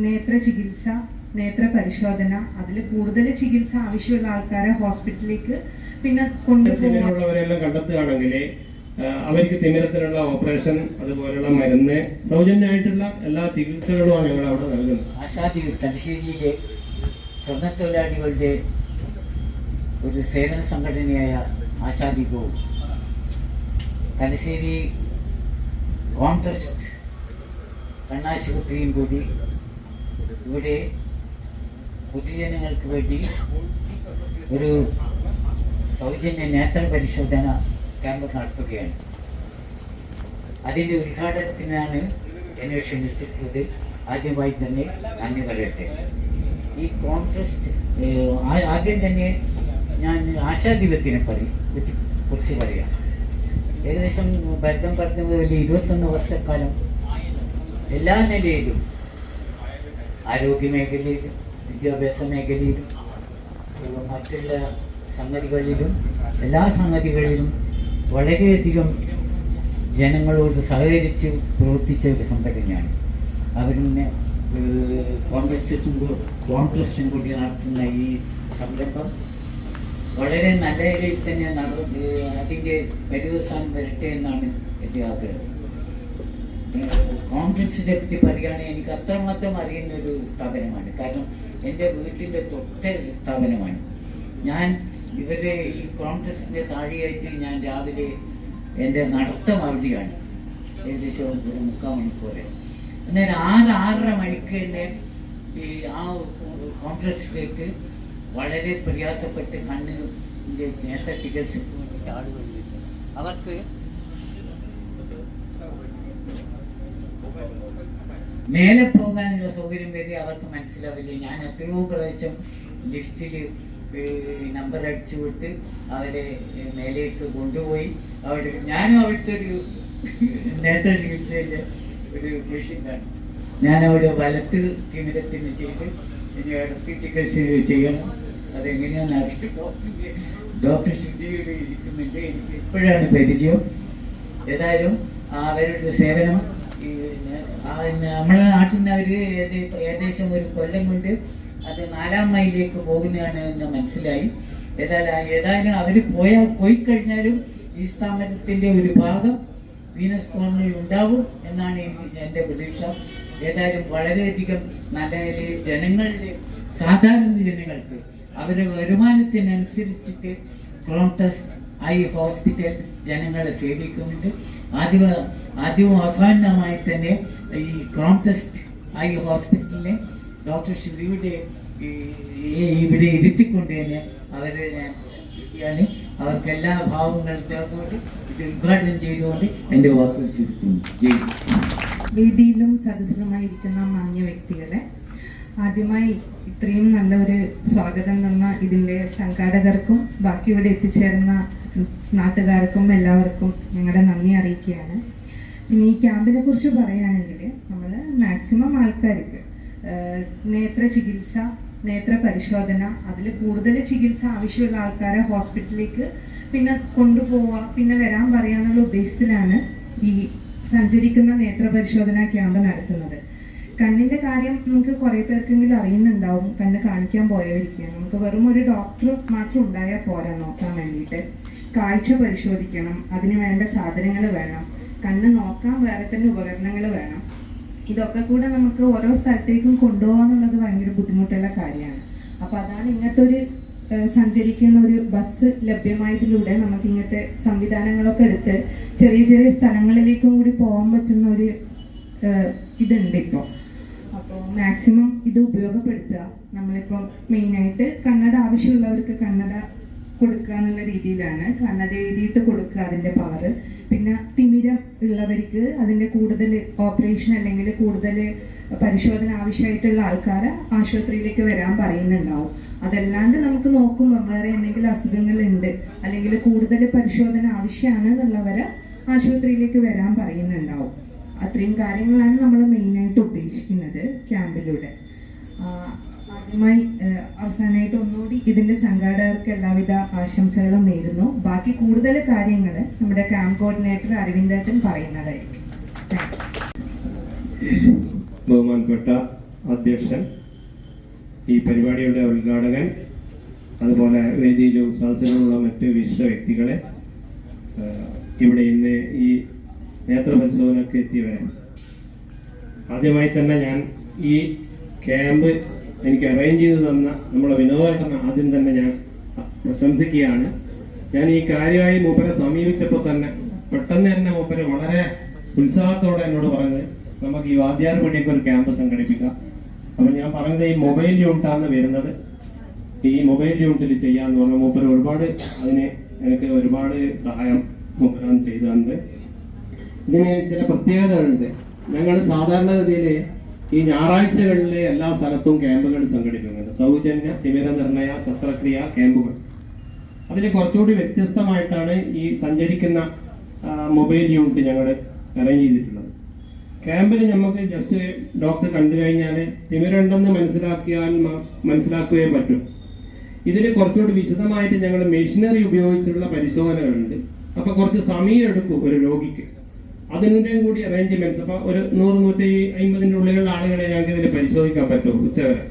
നേത്ര ചികിത്സ, നേത്ര പരിശോധന, അതിൽ കൂടുതൽ ചികിത്സ ആവശ്യമുള്ള ആൾക്കാരെ ഹോസ്പിറ്റലിലേക്ക് പിന്നെ കൊണ്ടുപോകുന്നവരെല്ലാം കണ്ടെത്തുകയാണെങ്കിൽ അവർക്ക് തിമിരത്തിനുള്ള ഓപ്പറേഷൻ, അതുപോലുള്ള മരുന്ന്, സൗജന്യമായിട്ടുള്ള എല്ലാ ചികിത്സകളുമാണ് ഞങ്ങൾ അവിടെ നൽകുന്നത്. ആശാദി തലശ്ശേരിയിലെ സ്വർണ്ണത്തൊഴിലാളികളുടെ ഒരു സേവന സംഘടനയായ ആശാദിഗോ തലശ്ശേരി കോൺട്രസ്റ്റ് കണ്ണാശുപത്രിയും കൂടി ഇവിടെ പൊതുജനങ്ങൾക്ക് വേണ്ടി ഒരു സൗജന്യ നേത്ര പരിശോധന ക്യാമ്പ് നടത്തുകയാണ്. അതിൻ്റെ ഉദ്ഘാടനത്തിനാണ് എന്നെ ക്ഷണിച്ചിട്ടുള്ളത്. ആദ്യമായി തന്നെ നന്ദി പറയട്ടെ. ഈ കോൺട്രസ്റ്റ് ആദ്യം തന്നെ ഞാൻ ആശാദിപത്തിനെ കുറിച്ച് പറയാം. ഏകദേശം ഭരതം പറഞ്ഞ പോലെ 21 വർഷക്കാലം എല്ലാ നിലയിലും, ആരോഗ്യ മേഖലയിലും, വിദ്യാഭ്യാസ മേഖലയിലും, മറ്റുള്ള സംഗതികളിലും, എല്ലാ സംഗതികളിലും വളരെയധികം ജനങ്ങളോട് സഹകരിച്ച് പ്രവർത്തിച്ച ഒരു സംഘടനയാണ്. അവരിന്ന് കോൺട്രസ്റ്റും കൂടി നടത്തുന്ന ഈ സംരംഭം വളരെ നല്ല രീതിയിൽ തന്നെ അതിൻ്റെ പര്യവസാനം വരട്ടെ എന്നാണ് എൻ്റെ ആഗ്രഹം. കോൺട്രസ്റ്റിനെ പറ്റി പറയുകയാണെങ്കിൽ എനിക്ക് അത്രമാത്രം അറിയുന്ന ഒരു സ്ഥാപനമാണ്. കാരണം എൻ്റെ വീട്ടിൻ്റെ തൊട്ടൊരു സ്ഥാപനമാണ്. ഞാൻ ഇവരുടെ ഈ കോൺട്രസ്റ്റിൻ്റെ താഴെയായിട്ട് ഞാൻ രാവിലെ എൻ്റെ നടത്തം അവിടെയാണ്. ഏകദേശം ഒരു 3/4 മണിക്കൂർ. എന്നാൽ 6-6:30 മണിക്ക് തന്നെ ഈ ആ കോൺട്രസ്റ്റിലേക്ക് വളരെ പ്രയാസപ്പെട്ട് കണ്ണിൻ്റെ നേത്ര ചികിത്സയ്ക്ക് വേണ്ടിയിട്ട് ആളുകൾ വരുന്നു. അവർക്ക് മേലെ പോകാനുള്ള സൗകര്യം വരെ അവർക്ക് മനസ്സിലാവില്ല. ഞാൻ എത്രയോ പ്രാവശ്യം ലിഫ്റ്റിൽ നമ്പർ അടിച്ചു വിട്ട് അവരെ മേലേക്ക് കൊണ്ടുപോയി. അവിടെ ഞാനും അവിടുത്തെ ഒരു നേത്ര ചികിത്സയിലെ ഒരു പേഷ്യൻ്റാണ്. ഞാനവിടെ വലത്ത് തിമിരത്തിന് ചെയ്ത് ഇനി ഇടത്ത് ചികിത്സ ചെയ്യണം. അതെങ്ങനെയാണെന്ന് അറിയില്ല. ഡോക്ടർ ശുദ്ധീകരിക്കുന്നുണ്ട്. എനിക്ക് ഇപ്പോഴാണ് പരിചയം. ഏതായാലും അവരുടെ സേവനം നമ്മളെ നാട്ടിൽ നിന്ന് അവർ ഏകദേശം ഒരു കൊല്ലം കൊണ്ട് അത് 4-ാം മൈലിലേക്ക് പോകുന്നതാണ് എന്ന് മനസ്സിലായി. ഏതായാലും അവർ പോയി കഴിഞ്ഞാലും ഈ സ്ഥാപനത്തിൻ്റെ ഒരു ഭാഗം വീനസ് കോർണറിൽ ഉണ്ടാവും എന്നാണ് എൻ്റെ പ്രതീക്ഷ. ഏതായാലും വളരെയധികം നല്ല ജനങ്ങളുടെ, സാധാരണ ജനങ്ങൾക്ക് അവരുടെ വരുമാനത്തിനനുസരിച്ചിട്ട് കോൺട്രസ്റ്റ് ഐ ഹോസ്പിറ്റൽ ജനങ്ങളെ സേവിക്കുന്നുണ്ട്. ആദ്യവും അവസാനമായി തന്നെ ഈ കോൺട്രസ്റ്റ് ഐ ഹോസ്പിറ്റലിനെ ഡോക്ടർ ശ്രീയുടെ ഇവിടെ ഇരുത്തിക്കൊണ്ട് തന്നെ അവരെ ഞാൻ ശരിയാണ് അവർക്ക് എല്ലാ ഭാവങ്ങളും ചേർത്തുകൊണ്ട് ഇത് ഉദ്ഘാടനം ചെയ്തുകൊണ്ട് എൻ്റെ വാക്കുകൾ ചുരുക്കുന്നു. വേദിയിലും സദസ്സിലുമായിരിക്കുന്ന മാന്യ വ്യക്തികളെ, ആദ്യമായി ഇത്രയും നല്ലൊരു സ്വാഗതം തന്ന ഇതിൻ്റെ സംഘാടകർക്കും ബാക്കി ഇവിടെ എത്തിച്ചേർന്ന നാട്ടുകാർക്കും എല്ലാവർക്കും ഞങ്ങളുടെ നന്ദി അറിയിക്കുകയാണ്. പിന്നെ ഈ ക്യാമ്പിനെ കുറിച്ച് പറയുകയാണെങ്കിൽ നമ്മൾ മാക്സിമം ആൾക്കാർക്ക് നേത്ര ചികിത്സ, നേത്ര പരിശോധന, അതിൽ കൂടുതൽ ചികിത്സ ആവശ്യമുള്ള ആൾക്കാരെ ഹോസ്പിറ്റലിലേക്ക് പിന്നെ കൊണ്ടുപോവുക, പിന്നെ വരാൻ പറയാനുള്ള ഉദ്ദേശത്തിലാണ് ഈ സഞ്ചരിക്കുന്ന നേത്ര പരിശോധന ക്യാമ്പ് നടത്തുന്നത്. കണ്ണിൻ്റെ കാര്യം നമുക്ക് കുറേ പേർക്കെങ്കിലും അറിയുന്നുണ്ടാവും. കണ്ണ് കാണിക്കാൻ പോയവരിക്കുകയാണ്. നമുക്ക് വെറും ഒരു ഡോക്ടർ മാത്രം ഉണ്ടായാൽ പോരാ നോക്കാൻ വേണ്ടിയിട്ട്. കാഴ്ച പരിശോധിക്കണം, അതിന് വേണ്ട സാധനങ്ങൾ വേണം, കണ്ണ് നോക്കാൻ വേറെ തന്നെ ഉപകരണങ്ങൾ വേണം. ഇതൊക്കെ കൂടെ നമുക്ക് ഓരോ സ്ഥലത്തേക്കും കൊണ്ടുപോകാന്നുള്ളത് ഭയങ്കര ബുദ്ധിമുട്ടുള്ള കാര്യമാണ്. അപ്പോൾ അതാണ് ഇങ്ങനത്തെ ഒരു സഞ്ചരിക്കുന്ന ഒരു ബസ് ലഭ്യമായതിലൂടെ നമുക്ക് ഇങ്ങനത്തെ സംവിധാനങ്ങളൊക്കെ എടുത്ത് ചെറിയ ചെറിയ സ്ഥലങ്ങളിലേക്കും കൂടി പോകാൻ പറ്റുന്ന ഒരു ഇതുണ്ട് ഇപ്പോൾ. അപ്പോൾ മാക്സിമം ഇത് ഉപയോഗപ്പെടുത്തുക. നമ്മളിപ്പം മെയിനായിട്ട് കണ്ണട ആവശ്യമുള്ളവർക്ക് കണ്ണട കൊടുക്കുക എന്നുള്ള രീതിയിലാണ്. കണ്ണട എഴുതിയിട്ട് കൊടുക്കുക, അതിൻ്റെ പവർ. പിന്നെ തിമിരം ഉള്ളവർക്ക് അതിൻ്റെ കൂടുതൽ ഓപ്പറേഷൻ അല്ലെങ്കിൽ കൂടുതൽ പരിശോധന ആവശ്യമായിട്ടുള്ള ആൾക്കാരെ ആശുപത്രിയിലേക്ക് വരാൻ പറയുന്നുണ്ടാവും. അതല്ലാണ്ട് നമുക്ക് നോക്കുമ്പോൾ വേറെ എന്തെങ്കിലും അസുഖങ്ങളുണ്ട് അല്ലെങ്കിൽ കൂടുതൽ പരിശോധന ആവശ്യമാണ് എന്നുള്ളവരെ ആശുപത്രിയിലേക്ക് വരാൻ പറയുന്നുണ്ടാവും. അത്രയും കാര്യങ്ങളാണ് നമ്മൾ മെയിനായിട്ട് ഉദ്ദേശിക്കുന്നത് ക്യാമ്പിലൂടെ. ആദ്യമായി അവസാനമായിട്ട് ഒന്നുകൂടി ഇതിൻ്റെ സംഘാടകർക്ക് എല്ലാവിധ ആശംസകളും നേരുന്നു. ബാക്കി കൂടുതൽ കാര്യങ്ങൾ നമ്മുടെ ക്യാമ്പ് കോർഡിനേറ്റർ അരവിന്ദേട്ടൻ പറയുന്നതായിരിക്കും. ബഹുമാനപ്പെട്ട അധ്യക്ഷൻ, ഈ പരിപാടിയുടെ ഉദ്ഘാടകൻ, അതുപോലെ വേദിയിലും സദസ്സിലുമുള്ള മറ്റ് വിശിഷ്ട വ്യക്തികളെ, ഇവിടെ ഇന്ന് ഈ നേത്രപരിശോധനയ്ക്ക് എത്തിയവരെ, ആദ്യമായി തന്നെ ഞാൻ ഈ ക്യാമ്പ് എനിക്ക് അറേഞ്ച് ചെയ്ത് തന്ന നമ്മളെ വിനോദേട്ടനെ ആദ്യം തന്നെ ഞാൻ പ്രശംസിക്കുകയാണ്. ഞാൻ ഈ കാര്യമായി മൂപ്പരെ സമീപിച്ചപ്പോൾ തന്നെ പെട്ടെന്ന് തന്നെ മൂപ്പര് വളരെ ഉത്സാഹത്തോടെ എന്നോട് പറഞ്ഞത് നമുക്ക് ഈ വാദ്യാർ പള്ളിയൊക്കെ ഒരു ക്യാമ്പ് സംഘടിപ്പിക്കാം. അപ്പം ഞാൻ പറഞ്ഞത് ഈ മൊബൈൽ യൂണിറ്റാണ് വരുന്നത്, ഈ മൊബൈൽ യൂണിറ്റിൽ ചെയ്യാന്ന് പറഞ്ഞ മൂപ്പര് ഒരുപാട് അതിന് എനിക്ക് ഒരുപാട് സഹായം മൂപ്പരാണ് ചെയ്തു തന്നത്. ഇതിന് ചില പ്രത്യേകതകളുണ്ട്. ഞങ്ങൾ സാധാരണഗതിയിൽ ഈ ഞായറാഴ്ചകളിലെ എല്ലാ സ്ഥലത്തും ക്യാമ്പുകൾ സംഘടിപ്പിക്കുന്നുണ്ട്, സൗജന്യ തിമിര നിർണയ ശസ്ത്രക്രിയ ക്യാമ്പുകൾ. അതിൽ കുറച്ചുകൂടി വ്യത്യസ്തമായിട്ടാണ് ഈ സഞ്ചരിക്കുന്ന മൊബൈൽ യൂണിറ്റ് ഞങ്ങൾ അറേഞ്ച് ചെയ്തിട്ടുള്ളത്. ക്യാമ്പിൽ നമുക്ക് ജസ്റ്റ് ഡോക്ടർ കണ്ടു കഴിഞ്ഞാൽ തിമിരമുണ്ടെന്ന് മനസ്സിലാക്കുകയേ പറ്റും. ഇതിൽ കുറച്ചുകൂടി വിശദമായിട്ട് ഞങ്ങൾ മെഷീനറി ഉപയോഗിച്ചുള്ള പരിശോധനകളുണ്ട്. അപ്പോൾ കുറച്ച് സമയം എടുക്കും ഒരു രോഗിക്ക്, അതിൻ്റെയും കൂടി അറേഞ്ച്മെന്റ്സ്. അപ്പോൾ ഒരു 100-150 ഉള്ളിലുള്ള ആളുകളെ ഞങ്ങൾക്ക് ഇതിൽ പരിശോധിക്കാൻ പറ്റും ഉച്ചവരെ.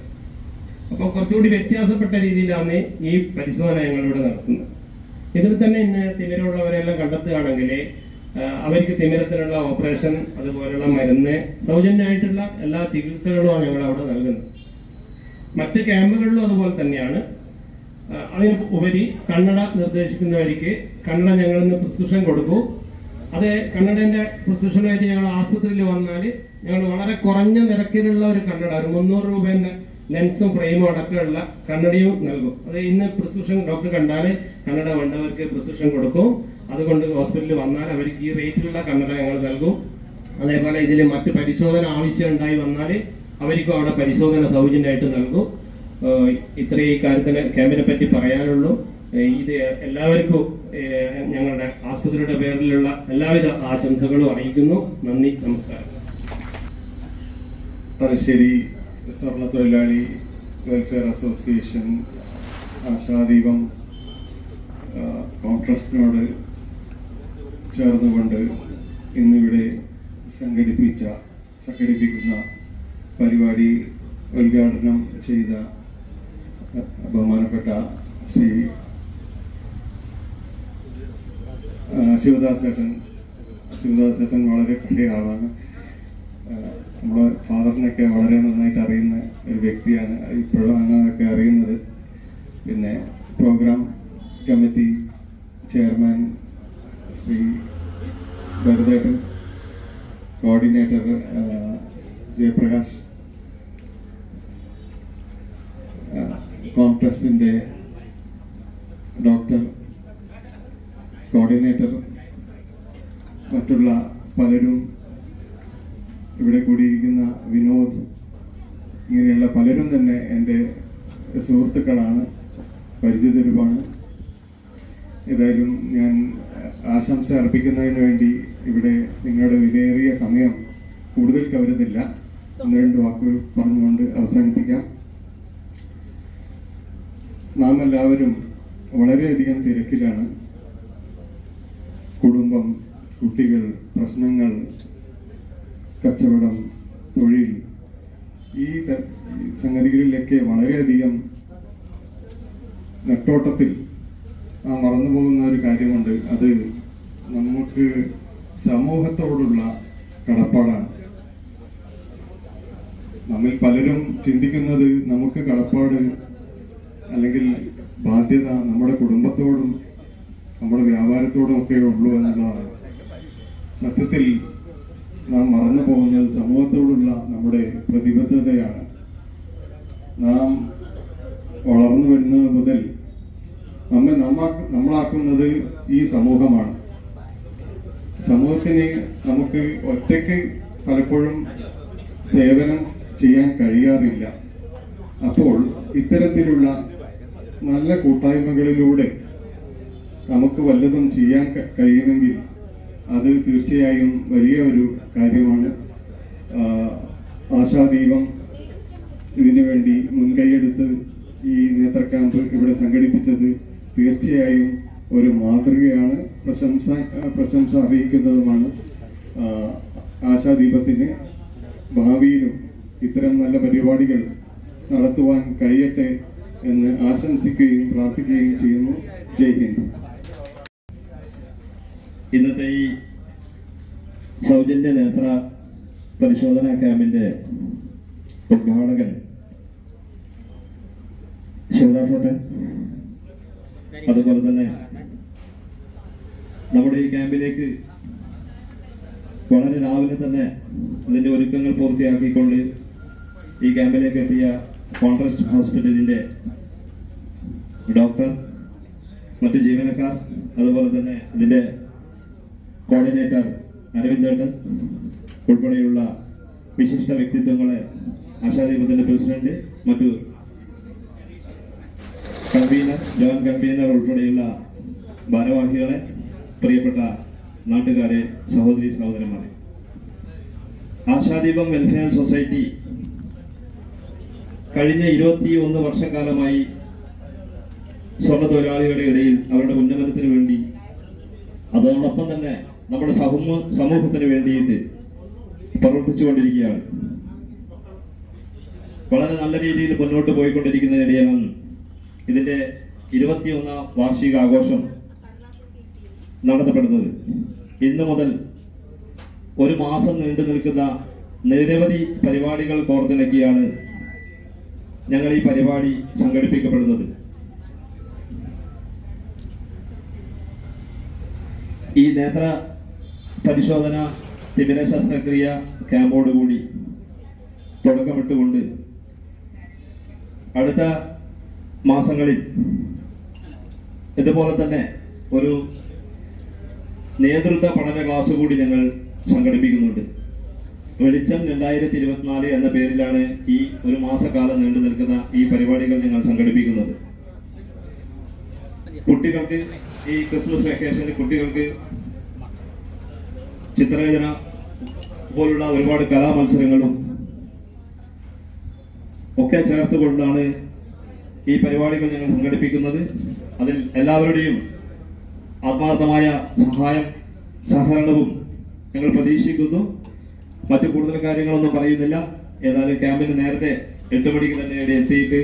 അപ്പോൾ കുറച്ചുകൂടി വ്യത്യാസപ്പെട്ട രീതിയിലാണ് ഈ പരിശോധന ഞങ്ങളിവിടെ നടത്തുന്നത്. ഇതിൽ തന്നെ ഇന്ന് തിമിരമുള്ളവരെല്ലാം കണ്ടെത്തുകയാണെങ്കിൽ അവർക്ക് തിമിരത്തിനുള്ള ഓപ്പറേഷൻ, അതുപോലുള്ള മരുന്ന്, സൗജന്യമായിട്ടുള്ള എല്ലാ ചികിത്സകളുമാണ് ഞങ്ങൾ അവിടെ നൽകുന്നത്. മറ്റ് ക്യാമ്പുകളിലും അതുപോലെ തന്നെയാണ്. അതിന് ഉപരി കണ്ണട നിർദ്ദേശിക്കുന്നവർക്ക് കണ്ണട ഞങ്ങളിന്ന് പ്രിസ്ക്രിപ്ഷൻ കൊടുക്കും. അത് കണ്ണടേൻ്റെ പ്രിസ്ക്രിപ്ഷനായിട്ട് ഞങ്ങൾ ആശുപത്രിയിൽ വന്നാൽ ഞങ്ങൾ വളരെ കുറഞ്ഞ നിരക്കിലുള്ള ഒരു കണ്ണട, ഒരു 300 രൂപേൻ്റെ ലെൻസും ഫ്രെയിമും അടക്കമുള്ള കണ്ണടയും നൽകും. അത് ഇന്ന് പ്രിസ്ക്രിപ്ഷൻ ഡോക്ടർ കണ്ടാൽ കണ്ണട വേണ്ടവർക്ക് പ്രിസ്ക്രിപ്ഷൻ കൊടുക്കും. അതുകൊണ്ട് ഹോസ്പിറ്റലിൽ വന്നാൽ അവർക്ക് ഈ റേറ്റിലുള്ള കണ്ണട ഞങ്ങൾ നൽകും. അതേപോലെ ഇതിൽ മറ്റ് പരിശോധന ആവശ്യം ഉണ്ടായി വന്നാൽ അവർക്കും അവിടെ പരിശോധന സൗജന്യമായിട്ട് നൽകും. ഇത്രയും ഈ കാര്യത്തിന് ക്യാമ്പിനെ പറ്റി പറയാനുള്ളൂ. ഇത് എല്ലാവർക്കും ഞങ്ങളുടെ ആസ്പത്രിയുടെ പേരിലുള്ള എല്ലാവിധ ആശംസകളും അറിയിക്കുന്നു. നന്ദി, നമസ്കാരം. തലശ്ശേരി സ്വർണ്ണ തൊഴിലാളി വെൽഫെയർ അസോസിയേഷൻ ആശാദീപം കോൺട്രസ്റ്റിനോട് ചേർന്നുകൊണ്ട് ഇന്നിവിടെ സംഘടിപ്പിക്കുന്ന പരിപാടി ഉദ്ഘാടനം ചെയ്ത ബഹുമാനപ്പെട്ട ശ്രീ ശിവദാസ് ചേട്ടൻ വളരെ പഴയ ആളാണ്. നമ്മുടെ ഫാദറിനൊക്കെ വളരെ നന്നായിട്ട് അറിയുന്ന ഒരു വ്യക്തിയാണ്. ഇപ്പോഴാണ് അതൊക്കെ അറിയുന്നത്. പിന്നെ program committee chairman Shri Bharathettan, coordinator Jayaprakash, കോൺട്രസ്റ്റിൻ്റെ ഡോക്ടർ, കോർഡിനേറ്റർ, മറ്റുള്ള പലരും, ഇവിടെ കൂടിയിരിക്കുന്ന വിനോദ്, ഇങ്ങനെയുള്ള പലരും തന്നെ എൻ്റെ സുഹൃത്തുക്കളാണ്, പരിചിതരുമാണ്. ഏതായാലും ഞാൻ ആശംസ അർപ്പിക്കുന്നതിന് വേണ്ടി ഇവിടെ നിങ്ങളുടെ വിലയേറിയ സമയം കൂടുതൽ കവരുന്നില്ല. 1-2 വാക്കുകൾ പറഞ്ഞുകൊണ്ട് അവസാനിപ്പിക്കാം. നാം എല്ലാവരും വളരെയധികം തിരക്കിലാണ്. കുടുംബം, കുട്ടികൾ, പ്രശ്നങ്ങൾ, കച്ചവടം, തൊഴിൽ, ഈ സംഗതികളിലൊക്കെ വളരെയധികം നെട്ടോട്ടത്തിൽ മറന്നു പോകുന്ന ഒരു കാര്യമുണ്ട്. അത് നമുക്ക് സമൂഹത്തോടുള്ള കടപ്പാടാണ്. നമ്മിൽ പലരും ചിന്തിക്കുന്നത് നമുക്ക് കടപ്പാട് അല്ലെങ്കിൽ ബാധ്യത നമ്മുടെ കുടുംബത്തോടും നമ്മുടെ വ്യാപാരത്തോടും ഒക്കെ ഉള്ളൂ എന്നുള്ളതാണ്. സത്യത്തിൽ നാം മറന്നു പോകുന്നത് സമൂഹത്തോടുള്ള നമ്മുടെ പ്രതിബദ്ധതയാണ്. നാം വളർന്നു വരുന്നത് മുതൽ നമ്മളാക്കുന്നത് ഈ സമൂഹമാണ്. സമൂഹത്തിന് നമുക്ക് ഒറ്റയ്ക്ക് പലപ്പോഴും സേവനം ചെയ്യാൻ കഴിയാറില്ല. അപ്പോൾ ഇത്തരത്തിലുള്ള നല്ല കൂട്ടായ്മകളിലൂടെ നമുക്ക് വല്ലതും ചെയ്യാൻ കഴിയുമെങ്കിൽ അത് തീർച്ചയായും വലിയ ഒരു കാര്യമാണ്. ആശാദീപം ഇതിനു വേണ്ടി മുൻകൈയെടുത്ത് ഈ നേത്ര ക്യാമ്പ് ഇവിടെ സംഘടിപ്പിച്ചത് തീർച്ചയായും ഒരു മാതൃകയാണ്, പ്രശംസ അറിയിക്കുന്നതുമാണ്. ആശാദീപത്തിന് ഭാവിയിലും ഇത്തരം നല്ല പരിപാടികൾ നടത്തുവാൻ കഴിയട്ടെ എന്ന് ആശംസിക്കുകയും പ്രാർത്ഥിക്കുകയും ചെയ്യുന്നു. ജയ് ഹിന്ദ്. ഇന്നത്തെ ഈ സൗജന്യ നേത്ര പരിശോധനാ ക്യാമ്പിന്റെ ഉദ്ഘാടകൻ ശിവദാസേട്ടൻ, അതുപോലെ തന്നെ നമ്മുടെ ഈ ക്യാമ്പിലേക്ക് വളരെ രാവിലെ തന്നെ അതിന്റെ ഒരുക്കങ്ങൾ പൂർത്തിയാക്കിക്കൊണ്ട് ഈ ക്യാമ്പിലേക്ക് എത്തിയ കോൺട്രാസ്റ്റ് ഹോസ്പിറ്റലിന്റെ ഡോക്ടർ, മറ്റു ജീവനക്കാർ, അതുപോലെ തന്നെ ഇതിന്റെ കോർഡിനേറ്റർ അരവിന്ദേട്ടൻ ഉൾപ്പെടെയുള്ള വിശിഷ്ട വ്യക്തിത്വങ്ങളെ, ആശാദീപത്തിന്റെ പ്രസിഡന്റ്, മറ്റു കൺവീനർ, ജോയിന്റ് കൺവീനർ ഉൾപ്പെടെയുള്ള ഭാരവാഹികളെ, പ്രിയപ്പെട്ട നാട്ടുകാരെ, സഹോദരി സഹോദരന്മാരെ, ആശാദീപം വെൽഫെയർ സൊസൈറ്റി കഴിഞ്ഞ 21 വർഷക്കാലമായി സ്വർണ്ണ തൊഴിലാളികളുടെ ഇടയിൽ അവരുടെ ഉന്നമനത്തിന് വേണ്ടി, അതോടൊപ്പം തന്നെ നമ്മുടെ സമൂഹത്തിന് വേണ്ടിയിട്ട് പ്രവർത്തിച്ചുകൊണ്ടിരിക്കുകയാണ്. വളരെ നല്ല രീതിയിൽ മുന്നോട്ട് പോയിക്കൊണ്ടിരിക്കുന്നതിനിടെയാണ് ഇതിന്റെ 21ാം വാർഷികാഘോഷം നടത്തപ്പെടുന്നത്. ഇന്ന് മുതൽ ഒരു മാസം നീണ്ടു നിൽക്കുന്ന നിരവധി പരിപാടികൾ കോർത്തിണക്കിയാണ് ഞങ്ങൾ ഈ പരിപാടി സംഘടിപ്പിക്കപ്പെടുന്നത്. ഈ നേത്ര പരിശോധന തിമിര ശസ്ത്രക്രിയ ക്യാമ്പോടുകൂടി തുടക്കമിട്ടുകൊണ്ട് അടുത്ത മാസങ്ങളിൽ ഇതുപോലെ തന്നെ ഒരു നേതൃത്വ പഠന ക്ലാസ് കൂടി ഞങ്ങൾ സംഘടിപ്പിക്കുന്നുണ്ട്. വെളിച്ചം 2024 എന്ന പേരിലാണ് ഈ ഒരു മാസക്കാലം നീണ്ടു നിൽക്കുന്ന ഈ പരിപാടികൾ ഞങ്ങൾ സംഘടിപ്പിക്കുന്നത്. കുട്ടികൾക്ക് ഈ ക്രിസ്മസ് വെക്കേഷനിൽ കുട്ടികൾക്ക് ചിത്രരചന പോലുള്ള ഒരുപാട് കലാമത്സരങ്ങളും ഒക്കെ ചേർത്തുകൊണ്ടാണ് ഈ പരിപാടികൾ ഞങ്ങൾ സംഘടിപ്പിക്കുന്നത്. അതിൽ എല്ലാവരുടെയും ആത്മാർത്ഥമായ സഹകരണവും ഞങ്ങൾ പ്രതീക്ഷിക്കുന്നു. മറ്റു കൂടുതൽ കാര്യങ്ങളൊന്നും പറയുന്നില്ല. ഏതായാലും ക്യാമ്പിന് നേരത്തെ 8 മണിക്ക് തന്നെ ഇവിടെ എത്തിയിട്ട്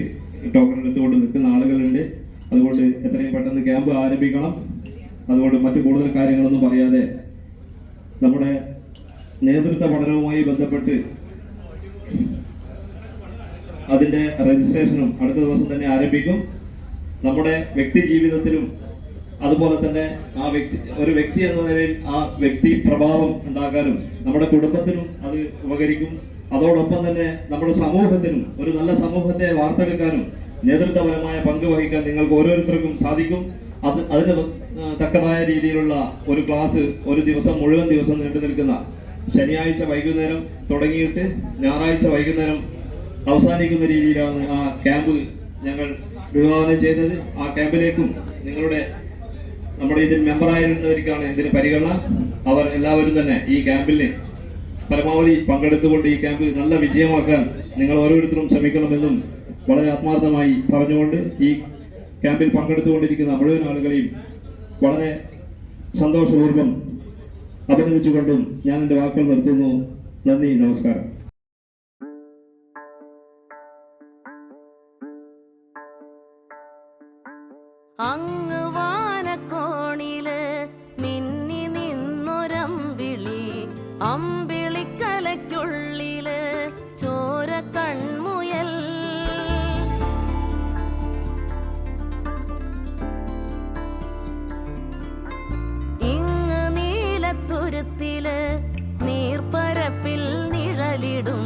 ടോക്കൺ എടുത്തുകൊണ്ട് നിൽക്കുന്ന ആളുകളുണ്ട്. അതുകൊണ്ട് എത്രയും പെട്ടെന്ന് ക്യാമ്പ് ആരംഭിക്കണം. അതുകൊണ്ട് മറ്റു കൂടുതൽ കാര്യങ്ങളൊന്നും പറയാതെ നമ്മുടെ നേതൃത്വ പഠനവുമായി ബന്ധപ്പെട്ട് അതിന്റെ രജിസ്ട്രേഷനും അടുത്ത ദിവസം തന്നെ ആരംഭിക്കും. നമ്മുടെ വ്യക്തി ജീവിതത്തിലും അതുപോലെ തന്നെ ഒരു വ്യക്തി എന്ന നിലയിൽ ആ വ്യക്തി പ്രഭാവം ഉണ്ടാക്കാനും നമ്മുടെ കുടുംബത്തിനും അത് ഉപകരിക്കും. അതോടൊപ്പം തന്നെ നമ്മുടെ സമൂഹത്തിനും ഒരു നല്ല സമൂഹത്തെ വാർത്തെടുക്കാനും നേതൃത്വപരമായ പങ്ക് വഹിക്കാൻ നിങ്ങൾക്ക് ഓരോരുത്തർക്കും സാധിക്കും. അതിന് തക്കതായ രീതിയിലുള്ള ഒരു ക്ലാസ് ഒരു ദിവസം മുഴുവൻ ദിവസം നീണ്ടു നിൽക്കുന്ന ശനിയാഴ്ച വൈകുന്നേരം തുടങ്ങിയിട്ട് ഞായറാഴ്ച വൈകുന്നേരം അവസാനിക്കുന്ന രീതിയിലാണ് ആ ക്യാമ്പ് ഞങ്ങൾ വിഭാവനം ചെയ്തത്. ആ ക്യാമ്പിലേക്കും നമ്മുടെ ഇതിൽ മെമ്പറായിരുന്നവർക്കാണ് ഇതിന് പരിഗണന. അവർ എല്ലാവരും തന്നെ ഈ ക്യാമ്പിന് പരമാവധി പങ്കെടുത്തുകൊണ്ട് ഈ ക്യാമ്പ് നല്ല വിജയമാക്കാൻ നിങ്ങൾ ഓരോരുത്തരും ശ്രമിക്കണമെന്നും വളരെ ആത്മാർത്ഥമായി പറഞ്ഞുകൊണ്ട് ഈ ക്യാമ്പിൽ പങ്കെടുത്തുകൊണ്ടിരിക്കുന്ന മുഴുവൻ ആളുകളെയും വളരെ സന്തോഷപൂർവ്വം അഭിനന്ദിച്ചുകൊണ്ടും ഞാൻ എൻ്റെ വാക്കുകൾ നിർത്തുന്നു. നന്ദി, നമസ്കാരം. അങ്ങ് വാനക്കോണില് മിന്നി നിന്നൊരമ്പിളി, അമ്പിളിക്കലയ്ക്കുള്ളില് ചോര കൺമുയൽ. ഇങ്ങ് നീലത്തുരുത്തില് നീർപ്പരപ്പിൽ നിഴലിടും